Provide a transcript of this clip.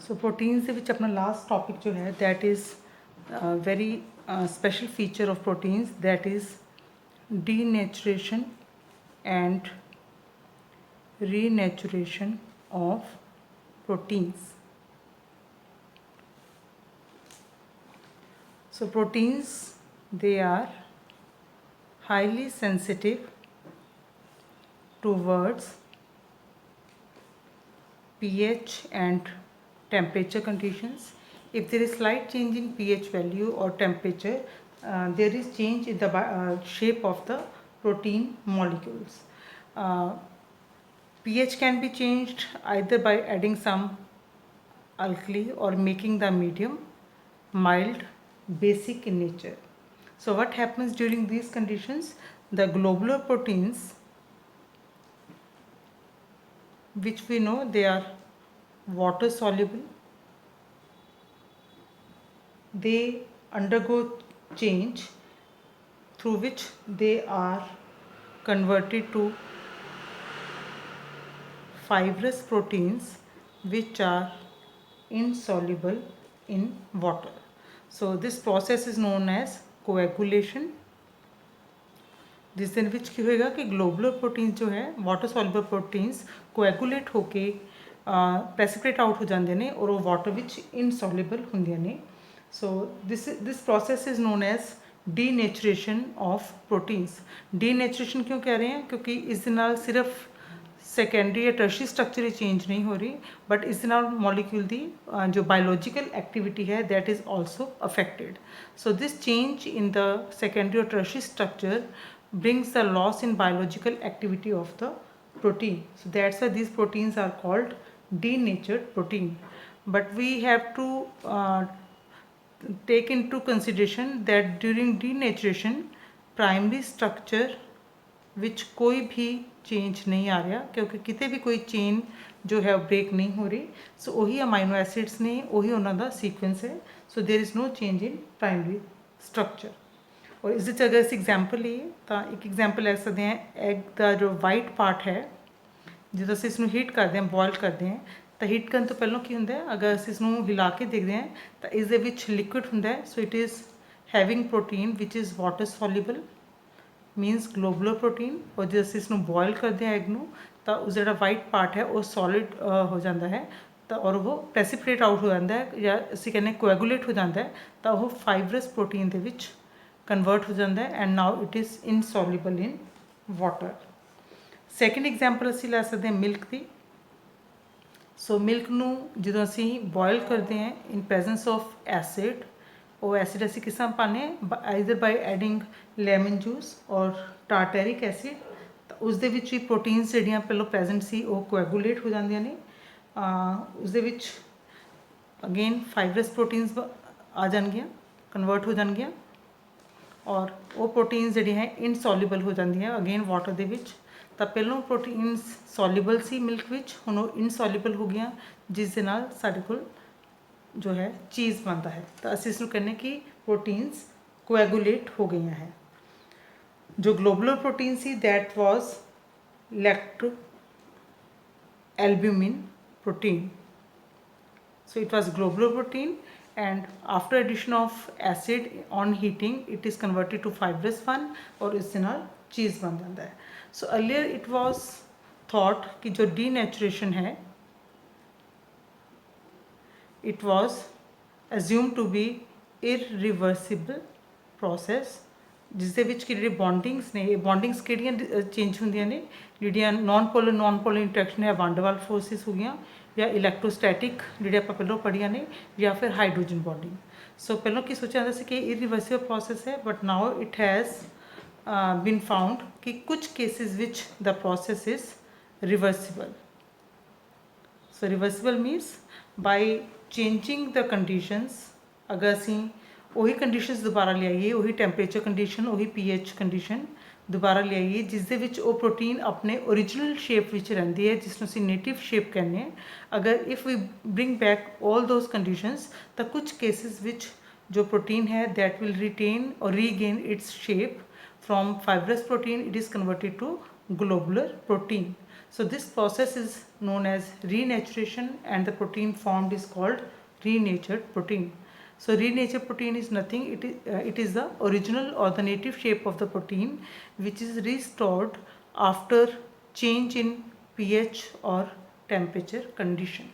सो proteins ਦੇ ਵਿੱਚ ਆਪਣਾ ਲਾਸਟ ਟੌਪਿਕ ਜੋ ਹੈ that is very special feature of proteins, that is denaturation and renaturation of proteins. So proteins, they are highly sensitive towards pH and temperature conditions. If there is slight change in pH value or temperature, there is change in the shape of the protein molecules. pH can be changed either by adding some alkali or making the medium mild, basic in nature. So what happens during these conditions? The globular proteins, which we know they are water soluble, they undergo change through which they are converted to fibrous proteins which are insoluble in water. So this process is known as coagulation. जिस दिन विच की होएगा कि globular proteins जो है water soluble proteins coagulate होके precipitate out हो जाते हैं और वो वाटर विच इनसॉल्युबल होंगे ने. So this process is known as denaturation of proteins. Denaturation क्यों कह रहे हैं? क्योंकि इस दे नाल सिर्फ सैकेंडरी या टर्शरी स्ट्रक्चर ही चेंज नहीं हो रही, बट इस दे नाल मॉलिक्यूल की जो बायोलॉजिकल एक्टिविटी है that is also affected. So this change in the secondary or tertiary structure brings the loss in biological activity of the protein. So that's why these proteins are called denatured protein. But we have to take into consideration that during denaturation primary structure ਵਿੱਚ कोई भी change नहीं आ रहा, क्योंकि किते भी कोई chain जो है ब्रेक नहीं हो रही. सो वही अमाइनो एसिड्स ने वही उन्होंने सीक्वेंस है. So there is no change in primary structure. और इस अगर अस एग्जाम्पल लीए तो एक एग्जाम्पल ले सकते हैं एग का जो वाइट पार्ट है जो अस इसनों हीट करते हैं बॉयल करते हैं तो हीट करने तो पहलों की होंगे अगर अस इसनों हिला के देखते हैं तो इस दे विच लिक्विड होंगे. So it is having protein which is water soluble मीनस globular protein. और जो अस इसनों बॉयल करते हैं एग ਨੂੰ तो उस जो वाइट पार्ट है वो सॉलिड हो जाता है तो और वो प्रेसिपिटेट आउट हो जाता है या असी कहने कोएगुलेट हो जाता है तो वह फाइबरस प्रोटीन के विच कन्वर्ट हो जाता है and now it is insoluble in water. Second example असी लै सकते हैं मिल्क की. सो मिल्क ਨੂੰ ਜਦੋਂ ਅਸੀਂ बॉयल करते हैं इन प्रेजेंस ऑफ एसिड वो एसिड असी किस तरह पाने either by adding lamin juice और टारटेरिक एसिड. तो उस दे विच भी प्रोटीन्स ਜਿਹੜੀਆਂ ਪਹਿਲਾਂ ਪ੍ਰੈਜ਼ੈਂਟ ਸੀ ਉਹ ਕੋਐਗੂਲੇਟ ਹੋ ਜਾਂਦੀਆਂ ਨੇ. ਉਸ ਦੇ ਵਿੱਚ ਅਗੇਨ फाइबरस प्रोटीन्स आ ਜਾਣਗੀਆਂ कन्वर्ट हो ਜਾਣਗੀਆਂ और वो प्रोटीन्स जी हैं इनसॉल्युबल हो जाती अगेन वाटर के विच. तो पहलों प्रोटीन्स सॉल्युबल सी मिल्क विच हुण इनसॉल्युबल हो गई जिस दे नाल साडे कोल जो है चीज़ बनता है. तो असीं इसनूं कहने कि प्रोटीन्स कोएगुलेट हो गई हैं. जो globular protein see that was lacto albumin protein. So it was globular protein and after addition of acid on heating it is converted to fibrous one और इससे नाल चीज़ बन जाता है. So earlier it was thought कि जो denaturation है it was assumed to be irreversible process जिस दे विच कि जिहड़ी बॉन्डिंग्स ने बॉन्डिंग्स किहड़ियां चेंज होंदियां ने जिहड़ियां नॉन पोलर इंटरैक्शन है वंड वाल फोर्सिस हो गई या इलैक्ट्रोस्टैटिक जिहड़े आपां पहलों पढ़िया ने या फिर हाइड्रोजन बॉन्डिंग. सो पहलों की सोचा जाता है कि इरिवर्सिबल प्रोसेस है but now it has been found कि कुछ केसिस विच the process is reversible. So reversible means by changing the conditions अगर असी वही कंडीशनस दोबारा लियाइए वही टैंपरेचर कंडीशन वही pH कंडीशन दोबारा लियाइए जिस दे विच वो प्रोटीन अपने ओरिजिनल शेप विच रहिंदी है जिसनूं असीं नेटिव शेप कहने. अगर if we bring back all those conditions तो कुछ केसिस विच जो प्रोटीन है दैट विल रिटेन और regain its shape from fibrous protein it is converted to globular protein. So this process is known as renaturation, and the protein formed is called renatured protein. So renatured protein is nothing, it is the original or the native shape of the protein which is restored after change in pH or temperature condition.